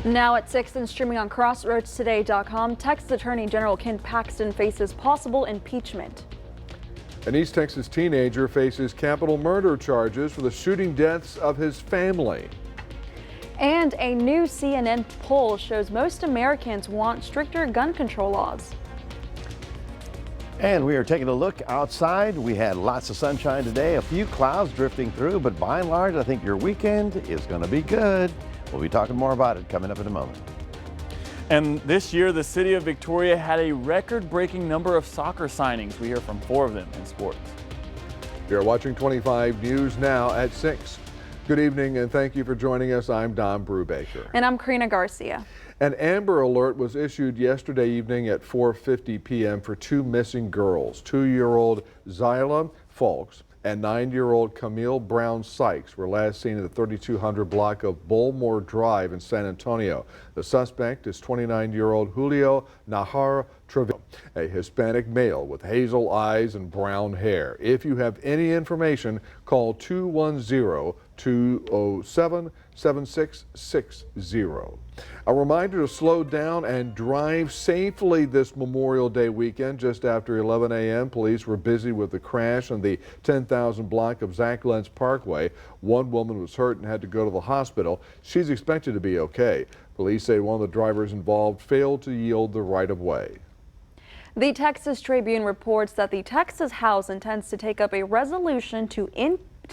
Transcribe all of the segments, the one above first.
Now at 6 and streaming on CrossroadsToday.com, Texas Attorney General Ken Paxton faces possible impeachment. An East Texas teenager faces capital murder charges for the shooting deaths of his family. And a new CNN poll shows most Americans want stricter gun control laws. And we are taking a look outside. We had lots of sunshine today, a few clouds drifting through, but by and large, I think your weekend is going to be good. We'll be talking more about it coming up in a moment. And this year, the city of Victoria had a record-breaking number of soccer signings. We hear from 4 of them in sports. You're watching 25 News now at 6. Good evening and thank you for joining us. I'm Don Brubaker. And I'm Karina Garcia. An Amber Alert was issued yesterday evening at 4:50 p.m. for 2 missing girls. 2-year-old Zyla Falks and 9-year-old Camille Brown Sykes were last seen at the 3200 block of Bullmore Drive in San Antonio. The suspect is 29-year-old Julio Najar Trevino, a Hispanic male with hazel eyes and brown hair. If you have any information, call 210-207-7660. A reminder to slow down and drive safely this Memorial Day weekend. Just after 11 a.m., police were busy with the crash on the 10,000 block of Zach Lentz Parkway. One woman was hurt and had to go to the hospital. She's expected to be okay. Police say one of the drivers involved failed to yield the right-of-way. The Texas Tribune reports that the Texas House intends to take up a resolution to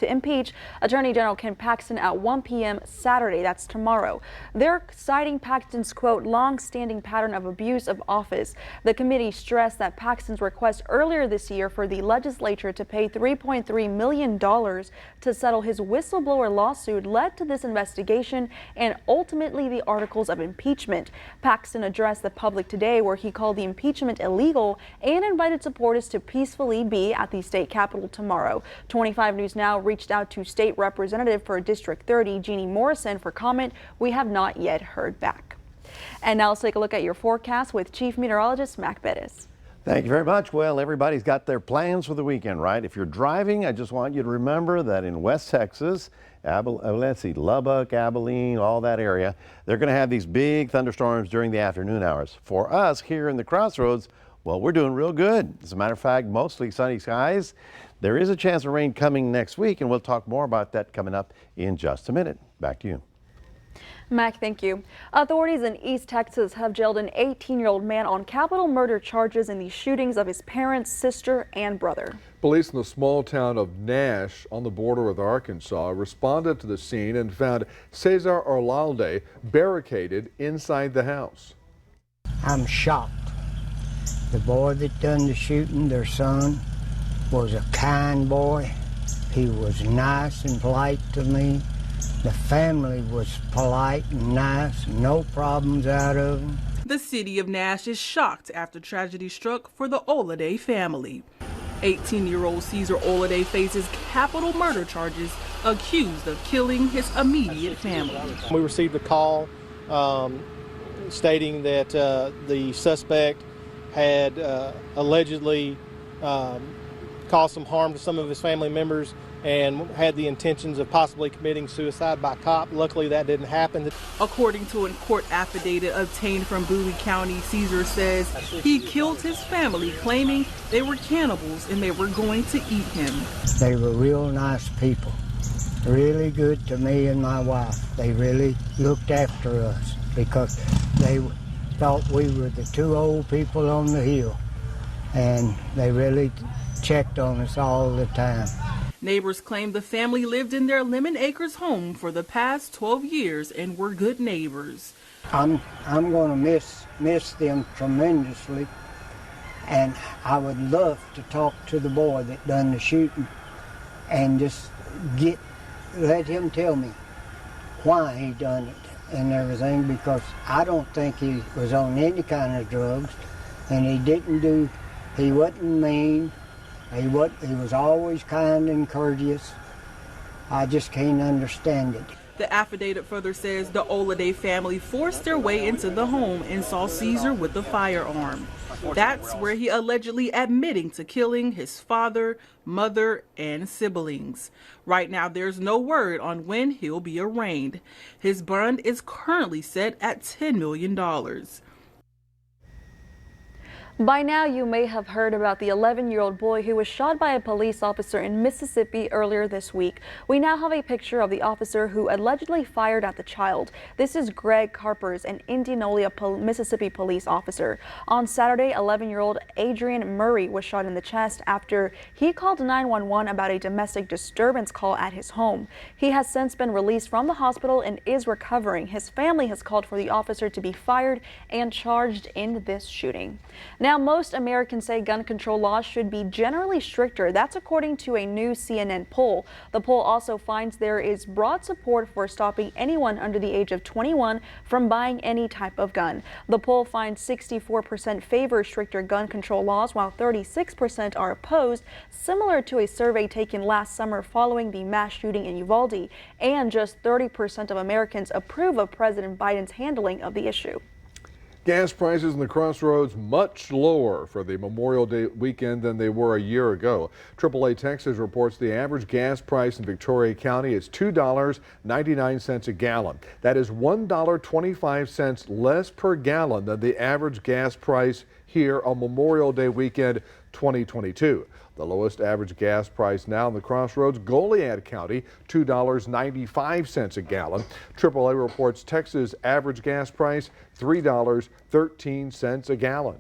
impeach Attorney General Ken Paxton at 1 p.m. Saturday. That's tomorrow. They're citing Paxton's, quote, long-standing pattern of abuse of office. The committee stressed that Paxton's request earlier this year for the legislature to pay $3.3 million to settle his whistleblower lawsuit led to this investigation and ultimately the articles of impeachment. Paxton addressed the public today where he called the impeachment illegal and invited supporters to peacefully be at the state capitol tomorrow. 25 News Now reached out to State Representative for District 30, Jeannie Morrison, for comment. We have not yet heard back. And now let's take a look at your forecast with Chief Meteorologist Mac Bettis. Thank you very much. Well, everybody's got their plans for the weekend, right? If you're driving, I just want you to remember that in West Texas, Lubbock, Abilene, all that area, they're going to have these big thunderstorms during the afternoon hours. For us here in the Crossroads, well, we're doing real good. As a matter of fact, mostly sunny skies. There is a chance of rain coming next week, and we'll talk more about that coming up in just a minute. Back to you. Mac, thank you. Authorities in East Texas have jailed an 18-year-old man on capital murder charges in the shootings of his parents, sister, and brother. Police in the small town of Nash on the border with Arkansas responded to the scene and found Cesar Orlalde barricaded inside the house. I'm shocked. The boy that done the shooting, their son, was a kind boy. He was nice and polite to me. The family was polite and nice, no problems out of them. The city of Nash is shocked after tragedy struck for the Orlalde family. 18-year-old Cesar Orlalde faces capital murder charges, accused of killing his immediate family. We received a call stating that the suspect had allegedly caused some harm to some of his family members and had the intentions of possibly committing suicide by cop. Luckily, that didn't happen. According to a court affidavit obtained from Bowie County, Cesar says he killed his family, claiming they were cannibals and they were going to eat him. They were real nice people, really good to me and my wife. They really looked after us because they thought we were the 2 old people on the hill, and they really checked on us all the time. Neighbors claim the family lived in their Lemon Acres home for the past 12 years and were good neighbors. I'm going to miss them tremendously, and I would love to talk to the boy that done the shooting and just let him tell me why he done it and everything, because I don't think he was on any kind of drugs, and he wasn't mean. He was always kind and courteous. I just can't understand it. The affidavit further says the Oladay family forced their way into the home and saw Caesar with a firearm. That's where he allegedly admitting to killing his father, mother, and siblings. Right now, there's no word on when he'll be arraigned. His bond is currently set at $10 million. By now, you may have heard about the 11-year-old boy who was shot by a police officer in Mississippi earlier this week. We now have a picture of the officer who allegedly fired at the child. This is Greg Carpers, an Indianola, Mississippi police officer. On Saturday, 11-year-old Adrian Murray was shot in the chest after he called 911 about a domestic disturbance call at his home. He has since been released from the hospital and is recovering. His family has called for the officer to be fired and charged in this shooting. Now, most Americans say gun control laws should be generally stricter. That's according to a new CNN poll. The poll also finds there is broad support for stopping anyone under the age of 21 from buying any type of gun. The poll finds 64% favor stricter gun control laws, while 36% are opposed, similar to a survey taken last summer following the mass shooting in Uvalde. And just 30% of Americans approve of President Biden's handling of the issue. Gas prices in the Crossroads much lower for the Memorial Day weekend than they were a year ago. AAA Texas reports the average gas price in Victoria County is $2.99 a gallon. That is $1.25 less per gallon than the average gas price here on Memorial Day weekend 2022. The lowest average gas price now in the Crossroads, Goliad County, $2.95 a gallon. AAA reports Texas average gas price, $3.13 a gallon.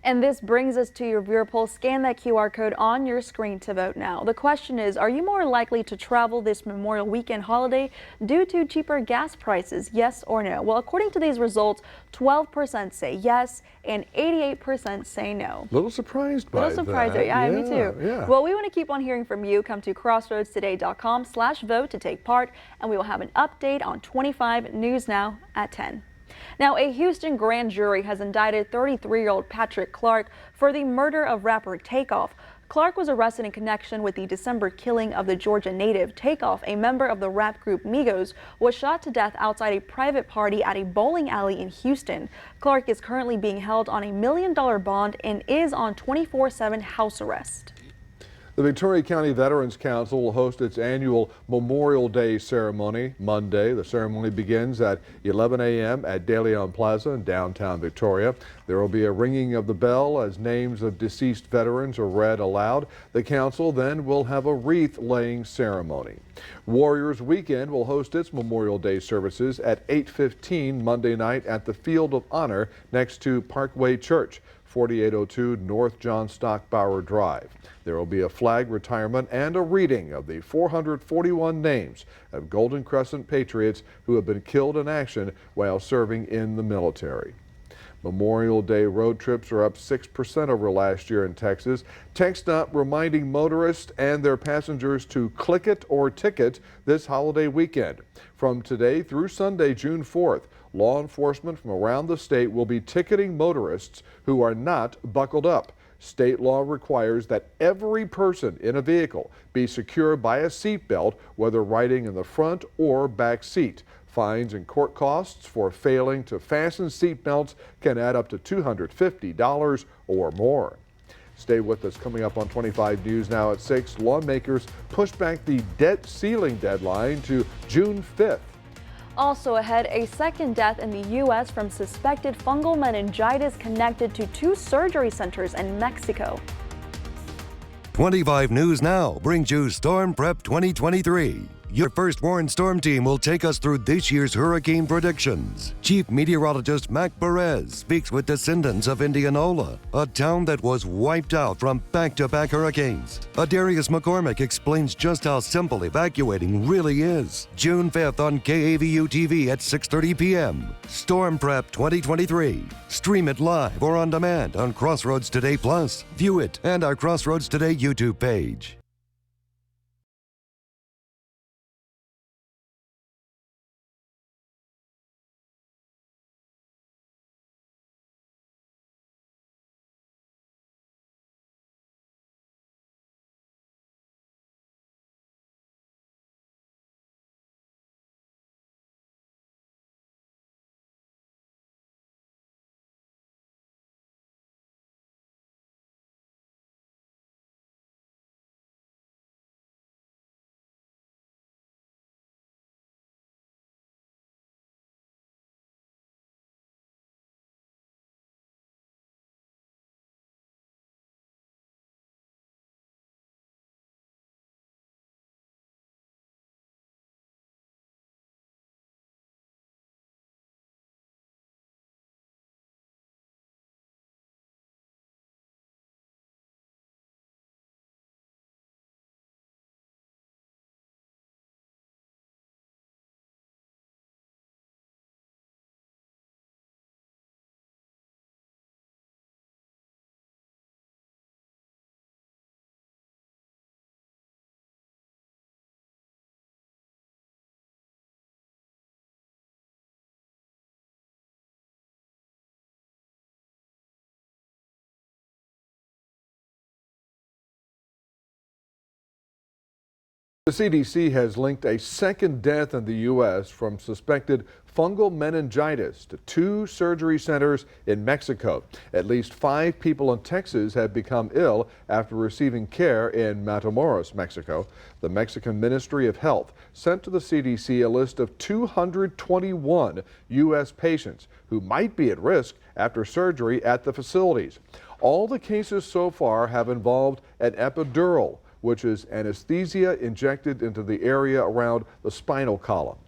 And this brings us to your viewer poll. Scan that QR code on your screen to vote now. The question is, are you more likely to travel this Memorial Weekend holiday due to cheaper gas prices? Yes or no? Well, according to these results, 12% say yes and 88% say no. Little surprised by that. Little surprised. Yeah, me too. Yeah. Well, we want to keep on hearing from you. Come to crossroadstoday.com/vote to take part, and we will have an update on 25 News Now at 10. Now, a Houston grand jury has indicted 33-year-old Patrick Clark for the murder of rapper Takeoff. Clark was arrested in connection with the December killing of the Georgia native. Takeoff, a member of the rap group Migos, was shot to death outside a private party at a bowling alley in Houston. Clark is currently being held on $1 million bond and is on 24/7 house arrest. The Victoria County Veterans Council will host its annual Memorial Day ceremony Monday. The ceremony begins at 11 a.m. at De Leon Plaza in downtown Victoria. There will be a ringing of the bell as names of deceased veterans are read aloud. The council then will have a wreath-laying ceremony. Warriors Weekend will host its Memorial Day services at 8:15 Monday night at the Field of Honor next to Parkway Church, 4802 North John Stockbauer Drive. There will be a flag retirement and a reading of the 441 names of Golden Crescent Patriots who have been killed in action while serving in the military. Memorial Day road trips are up 6% over last year in Texas. TxDOT reminding motorists and their passengers to click it or ticket this holiday weekend. From today through Sunday, June 4th, law enforcement from around the state will be ticketing motorists who are not buckled up. State law requires that every person in a vehicle be secured by a seatbelt, whether riding in the front or back seat. Fines and court costs for failing to fasten seatbelts can add up to $250 or more. Stay with us. Coming up on 25 News Now at 6, lawmakers pushed back the debt ceiling deadline to June 5th. Also ahead, a second death in the U.S. from suspected fungal meningitis connected to 2 surgery centers in Mexico. 25 News Now brings you Storm Prep 2023. Your First Warn Storm Team will take us through this year's hurricane predictions. Chief Meteorologist Mac Perez speaks with descendants of Indianola, a town that was wiped out from back-to-back hurricanes. Adarius McCormick explains just how simple evacuating really is. June 5th on KAVU TV at 6:30 p.m. Storm Prep 2023. Stream it live or on demand on Crossroads Today Plus. View it and our Crossroads Today YouTube page. The CDC has linked a second death in the U.S. from suspected fungal meningitis to 2 surgery centers in Mexico. At least 5 people in Texas have become ill after receiving care in Matamoros, Mexico. The Mexican Ministry of Health sent to the CDC a list of 221 U.S. patients who might be at risk after surgery at the facilities. All the cases so far have involved an epidural, which is anesthesia injected into the area around the spinal column.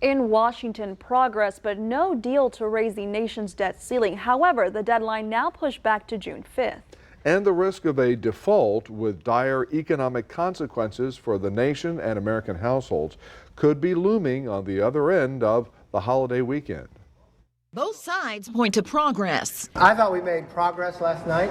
In Washington, progress, but no deal to raise the nation's debt ceiling. However, the deadline now pushed back to June 5th. And the risk of a default with dire economic consequences for the nation and American households could be looming on the other end of the holiday weekend. Both sides point to progress. I thought we made progress last night.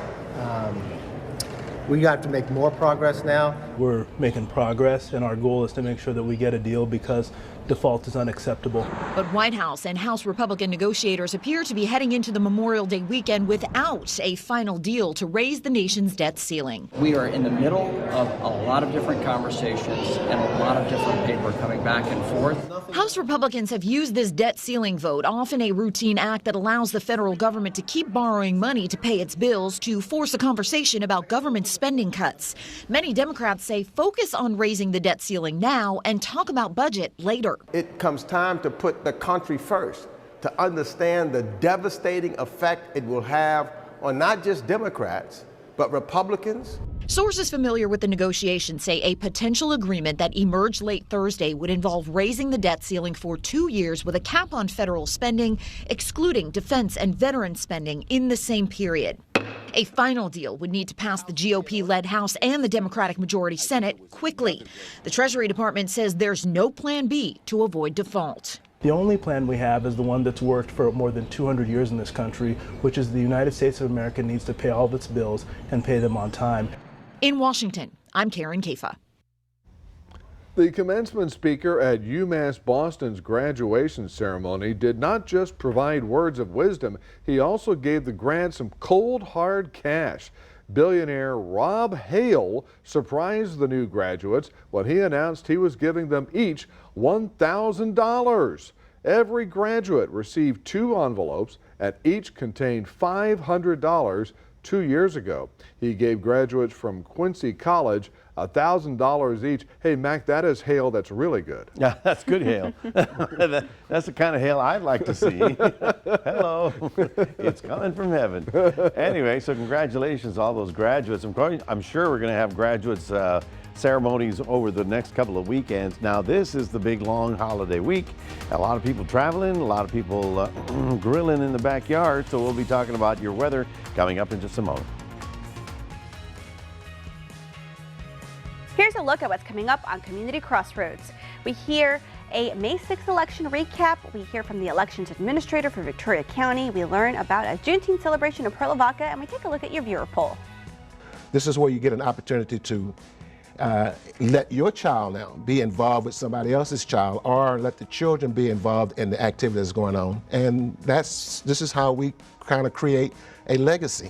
We got to make more progress now. We're making progress, and our goal is to make sure that we get a deal because default is unacceptable. But White House and House Republican negotiators appear to be heading into the Memorial Day weekend without a final deal to raise the nation's debt ceiling. We are in the middle of a lot of different conversations and a lot of different paper coming back and forth. House Republicans have used this debt ceiling vote, often a routine act that allows the federal government to keep borrowing money to pay its bills, to force a conversation about government spending cuts. Many Democrats say focus on raising the debt ceiling now and talk about budget later. It comes time to put the country first, to understand the devastating effect it will have on not just Democrats, but Republicans. Sources familiar with the negotiations say a potential agreement that emerged late Thursday would involve raising the debt ceiling for 2 years with a cap on federal spending, excluding defense and veteran spending in the same period. A final deal would need to pass the GOP-led House and the Democratic majority Senate quickly. The Treasury Department says there's no plan B to avoid default. The only plan we have is the one that's worked for more than 200 years in this country, which is the United States of America needs to pay all of its bills and pay them on time. In Washington, I'm Karen Kafa. The commencement speaker at UMass Boston's graduation ceremony did not just provide words of wisdom, he also gave the grads some cold, hard cash. Billionaire Rob Hale surprised the new graduates when he announced he was giving them each $1,000. Every graduate received 2 envelopes and each contained $500. 2 years ago, he gave graduates from Quincy College $1,000 each. Hey, Mac, that is hail that's really good. Yeah, that's good hail. That's the kind of hail I'd like to see. Hello, it's coming from heaven. Anyway, so congratulations to all those graduates. I'm sure we're going to have graduates ceremonies over the next couple of weekends. Now, this is the big long holiday week. A lot of people traveling, a lot of people grilling in the backyard. So we'll be talking about your weather coming up in just a moment. Here's a look at what's coming up on Community Crossroads. We hear a May 6th election recap. We hear from the elections administrator for Victoria County. We learn about a Juneteenth celebration in Port Lavaca, and we take a look at your viewer poll. This is where you get an opportunity to let your child now be involved with somebody else's child, or let the children be involved in the activities going on. And this is how we kind of create a legacy.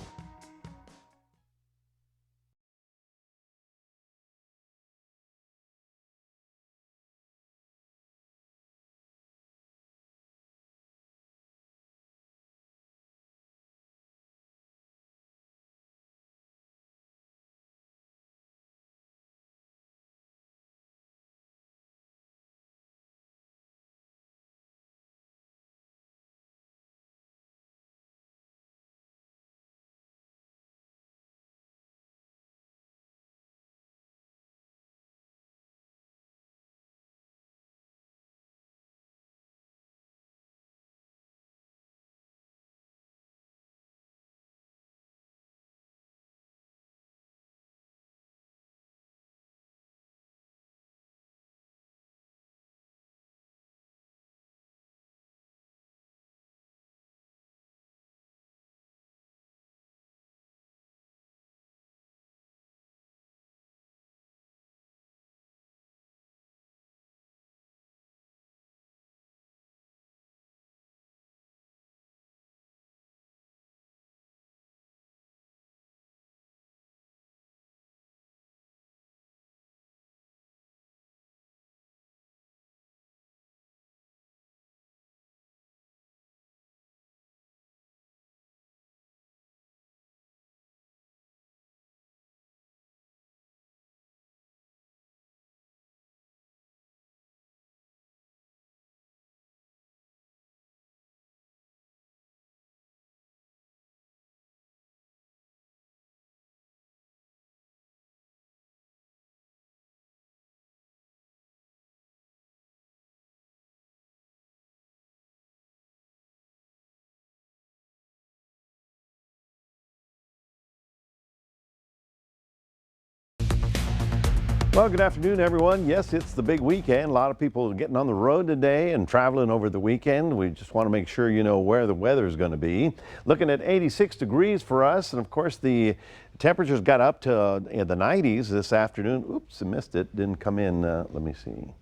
Well, good afternoon, everyone. Yes, it's the big weekend. A lot of people are getting on the road today and traveling over the weekend. We just want to make sure you know where the weather is going to be. Looking at 86 degrees for us, and of course the temperatures got up to the 90s this afternoon. Oops, I missed it. Didn't come in. Let me see.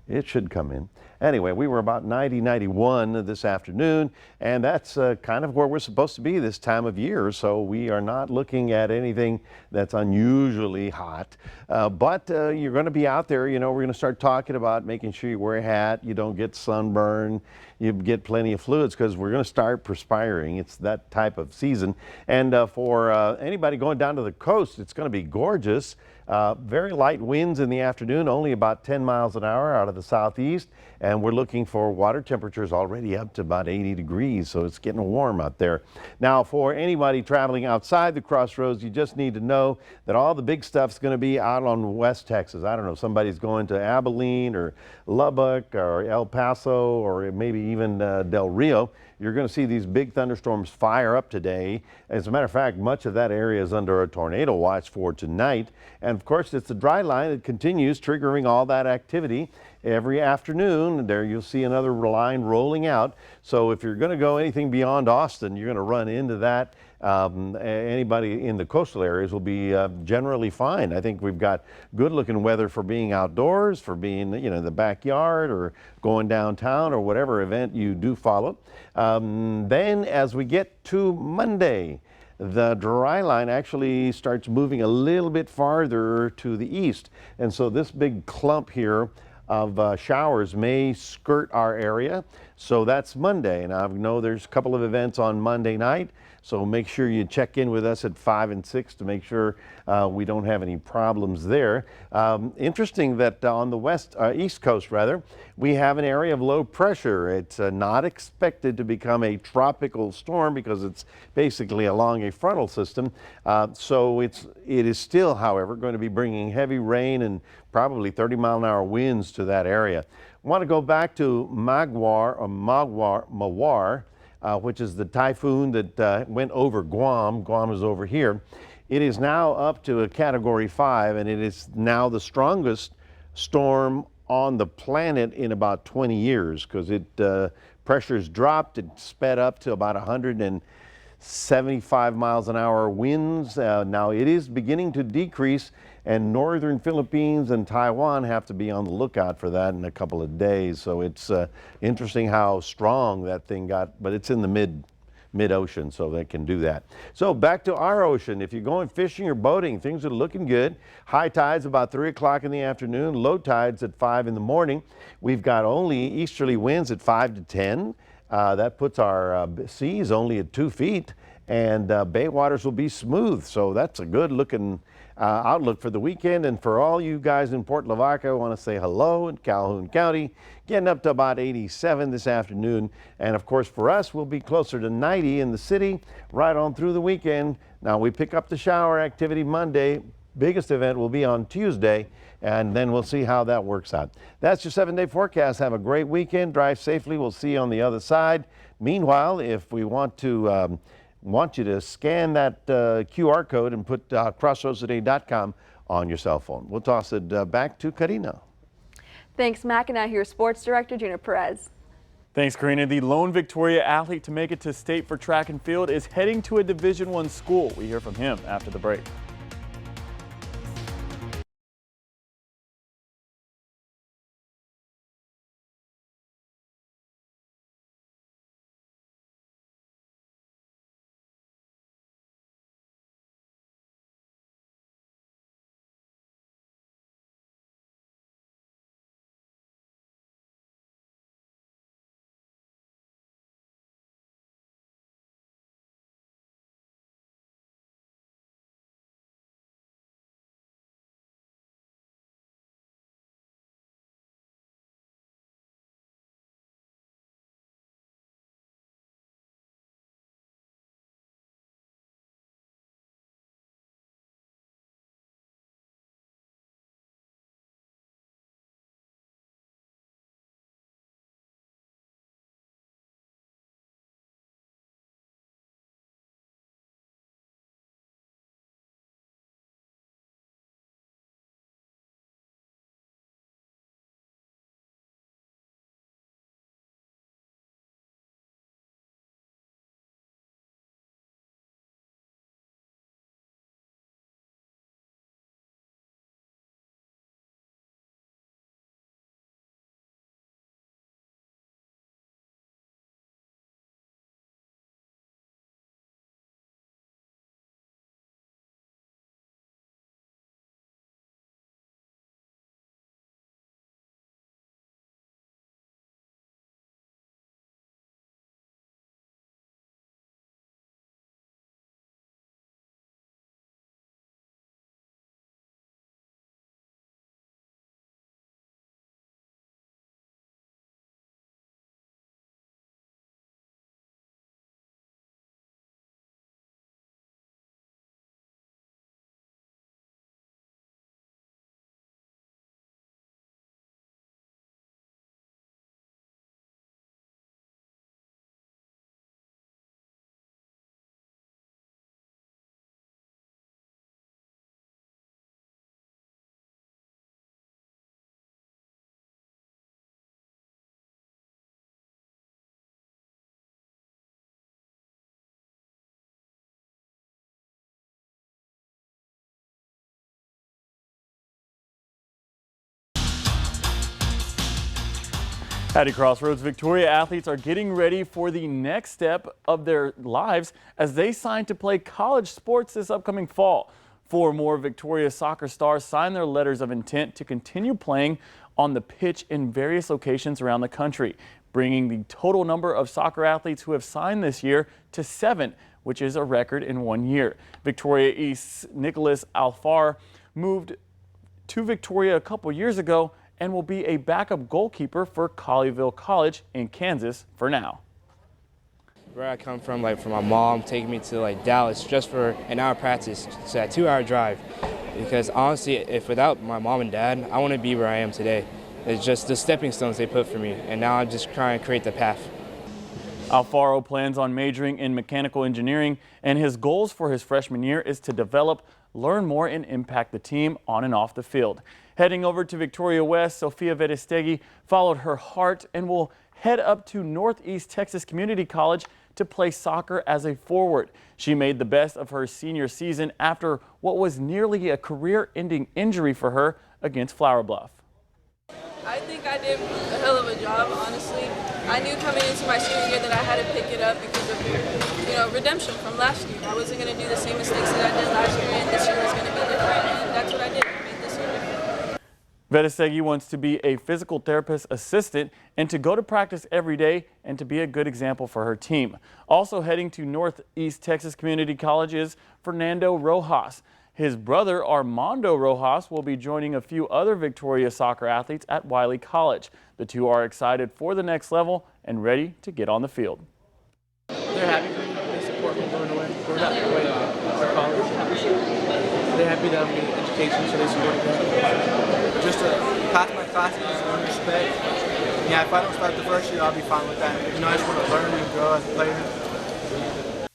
It should come in. Anyway, we were about 90, 91 this afternoon, and that's kind of where we're supposed to be this time of year. So we are not looking at anything that's unusually hot. But you're going to be out there. You know, we're going to start talking about making sure you wear a hat, you don't get sunburn, you get plenty of fluids, because we're going to start perspiring. It's that type of season. And for anybody going down to the coast, it's going to be gorgeous. Very light winds in the afternoon, only about 10 miles an hour out of the southeast. And we're looking for water temperatures already up to about 80 degrees, so it's getting warm out there. Now, for anybody traveling outside the Crossroads, you just need to know that all the big stuff's going to be out on West Texas. I don't know, somebody's going to Abilene or Lubbock or El Paso or maybe even Del Rio. You're going to see these big thunderstorms fire up today. As a matter of fact, much of that area is under a tornado watch for tonight. And of course, it's the dry line that continues triggering all that activity. Every afternoon, there you'll see another line rolling out. So if you're going to go anything beyond Austin, you're going to run into that. Anybody in the coastal areas will be generally fine. I think we've got good looking weather for being outdoors, for being, you know, in the backyard or going downtown or whatever event you do follow. Then as we get to Monday, the dry line actually starts moving a little bit farther to the east. And so this big clump here of showers may skirt our area. So that's Monday. And I know there's a couple of events on Monday night. So make sure you check in with us at 5 and 6 to make sure we don't have any problems there. Interesting that on the east coast rather, we have an area of low pressure. It's not expected to become a tropical storm because it's basically along a frontal system. So it is still, however, going to be bringing heavy rain and probably 30-mile-an-hour winds to that area. I want to go back to Mawar, which is the typhoon that went over Guam. Guam is over here. It is now up to a Category 5, and it is now the strongest storm on the planet in about 20 years because pressure's dropped. It sped up to about 175 miles an hour winds. Now it is beginning to decrease, and northern Philippines and Taiwan have to be on the lookout for that in a couple of days. So it's interesting how strong that thing got, but it's in the mid-ocean, so they can do that. So back to our ocean. If you're going fishing or boating, things are looking good. High tides about 3 o'clock in the afternoon, low tides at 5 in the morning. We've got only easterly winds at 5 to 10. That puts our seas only at 2 feet, and bay waters will be smooth. So that's a good looking outlook for the weekend. And for all you guys in Port Lavaca, I want to say hello in Calhoun County, getting up to about 87 this afternoon. And of course for us, we'll be closer to 90 in the city right on through the weekend. Now we pick up the shower activity Monday. Biggest event will be on Tuesday, and then we'll see how that works out. That's your 7-day forecast. Have a great weekend. Drive safely. We'll see you on the other side. Meanwhile, if we want you to scan that QR code and put crossroadstoday.com on your cell phone. We'll toss it back to Karina. Thanks, Mac. And now here's Sports Director Gina Perez. Thanks, Karina. The lone Victoria athlete to make it to state for track and field is heading to a Division I school. We hear from him after the break. At Crossroads, Victoria athletes are getting ready for the next step of their lives as they sign to play college sports this upcoming fall. 4 more Victoria soccer stars signed their letters of intent to continue playing on the pitch in various locations around the country, bringing the total number of soccer athletes who have signed this year to 7, which is a record in 1 year. Victoria East's Nicholas Alfar moved to Victoria a couple years ago and will be a backup goalkeeper for Colleyville College in Kansas for now. Where I come from, like for my mom taking me to Dallas just for an hour practice, so a 2-hour drive. Because honestly, if without my mom and dad, I wouldn't be where I am today. It's just the stepping stones they put for me, and now I'm just trying to create the path. Alfaro plans on majoring in mechanical engineering, and his goals for his freshman year is to develop, learn more, and impact the team on and off the field. Heading over to Victoria West, Sofia Verestegui followed her heart and will head up to Northeast Texas Community College to play soccer as a forward. She made the best of her senior season after what was nearly a career-ending injury for her against Flower Bluff. I think I did a hell of a job, honestly. I knew coming into my senior year that I had to pick it up because of, redemption from last year. I wasn't going to do the same mistakes that I did last year, and this year was going to be different, and that's what I did. I made this year different. Verestegui wants to be a physical therapist assistant and to go to practice every day and to be a good example for her team. Also heading to Northeast Texas Community College is Fernando Rojas. His brother Armando Rojas will be joining a few other Victoria soccer athletes at Wiley College. The two are excited for the next level and ready to get on the field. They're happy for me. They support me going away. We're not away for college. They're happy that I'm getting education, so they support me. Just to pass my classes, earn respect. Yeah, if I don't start the first year, I'll be fine with that. I just want to learn and grow as a player.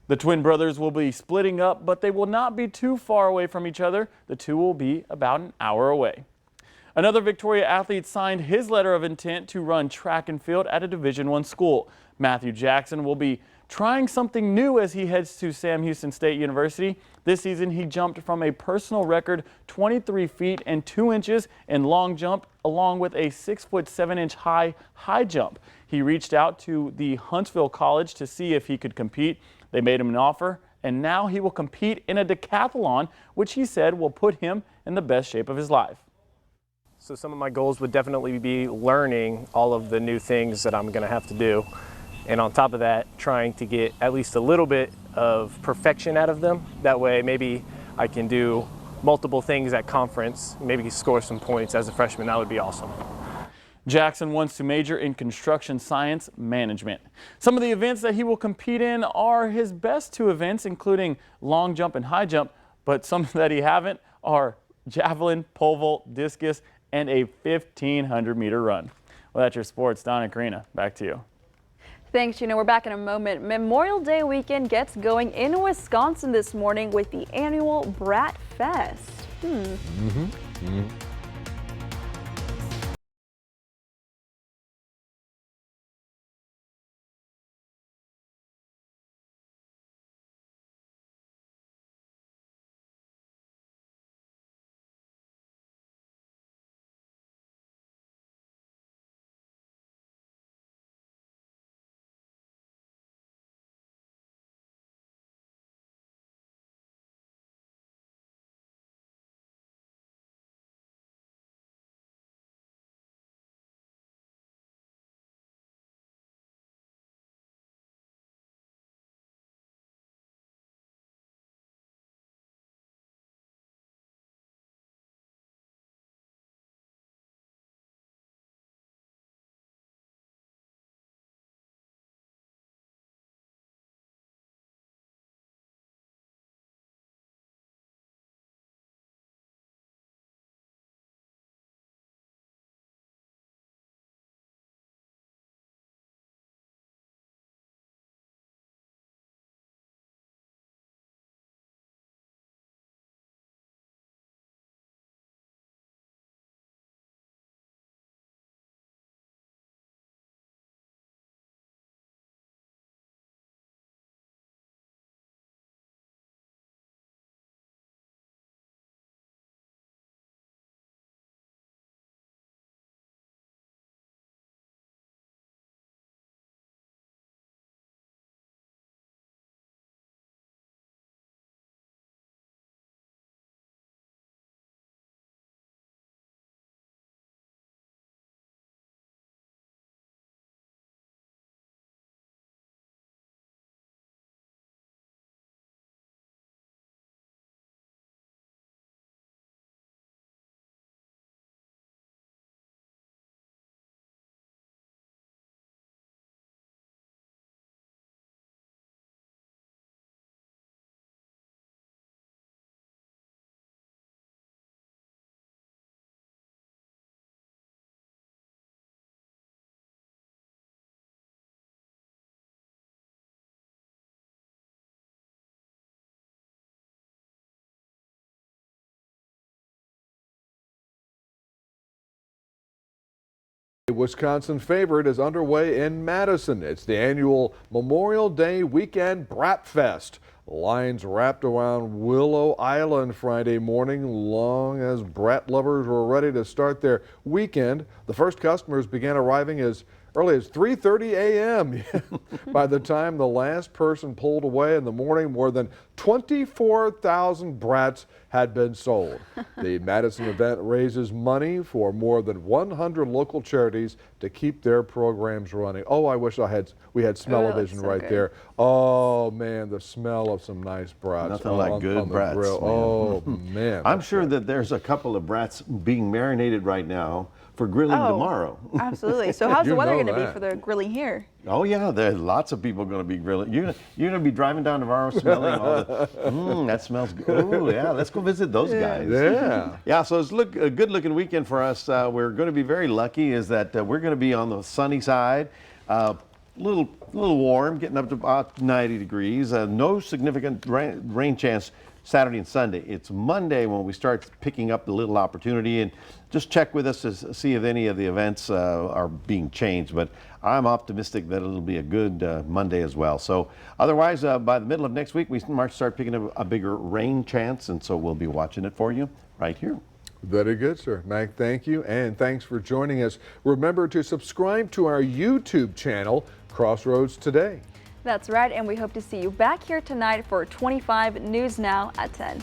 The twin brothers will be splitting up, but they will not be too far away from each other. The two will be about an hour away. Another Victoria athlete signed his letter of intent to run track and field at a Division I school. Matthew Jackson will be trying something new as he heads to Sam Houston State University. This season, he jumped from a personal record 23 feet and 2 inches in long jump, along with a 6'7" high jump. He reached out to the Huntsville College to see if he could compete. They made him an offer, and now he will compete in a decathlon, which he said will put him in the best shape of his life. So some of my goals would definitely be learning all of the new things that I'm going to have to do. And on top of that, trying to get at least a little bit of perfection out of them. That way maybe I can do multiple things at conference, maybe score some points as a freshman. That would be awesome. Jackson wants to major in construction science management. Some of the events that he will compete in are his best 2 events, including long jump and high jump, but some that he haven't are javelin, pole vault, discus, and a 1,500-meter run. Well, that's your sports. Don and Karina, back to you. Thanks, We're back in a moment. Memorial Day weekend gets going in Wisconsin this morning with the annual Brat Fest. A Wisconsin favorite is underway in Madison. It's the annual Memorial Day weekend Brat Fest. Lines wrapped around Willow Island Friday morning, long as brat lovers were ready to start their weekend. The first customers began arriving as early as 3:30 a.m. By the time the last person pulled away in the morning, more than 24,000 brats had been sold. The Madison event raises money for more than 100 local charities to keep their programs running. Oh, I wish we had smell-o-vision so right good. there. Oh man, the smell of some nice brats. Nothing on- like on good the brats. grill. Man. Oh man. I'm sure that there's a couple of brats being marinated right now for grilling tomorrow. Absolutely. So how's You the weather know going to be that. for the grilling here? Oh yeah, there's lots of people going to be grilling. You're going to be driving down tomorrow smelling all the, that smells good. Oh yeah, let's go visit those guys. Yeah. Yeah, so it's a good looking weekend for us. We're going to be very lucky is that we're going to be on the sunny side. Little warm, getting up to about 90 degrees. No significant rain chance Saturday and Sunday. It's Monday when we start picking up the little opportunity, and just check with us to see if any of the events are being changed. But I'm optimistic that it'll be a good Monday as well. So otherwise, by the middle of next week, we might start picking up a bigger rain chance, and so we'll be watching it for you right here. Very good, sir. Mac, thank you, and thanks for joining us. Remember to subscribe to our YouTube channel, Crossroads Today. That's right, and we hope to see you back here tonight for 25 News Now at 10.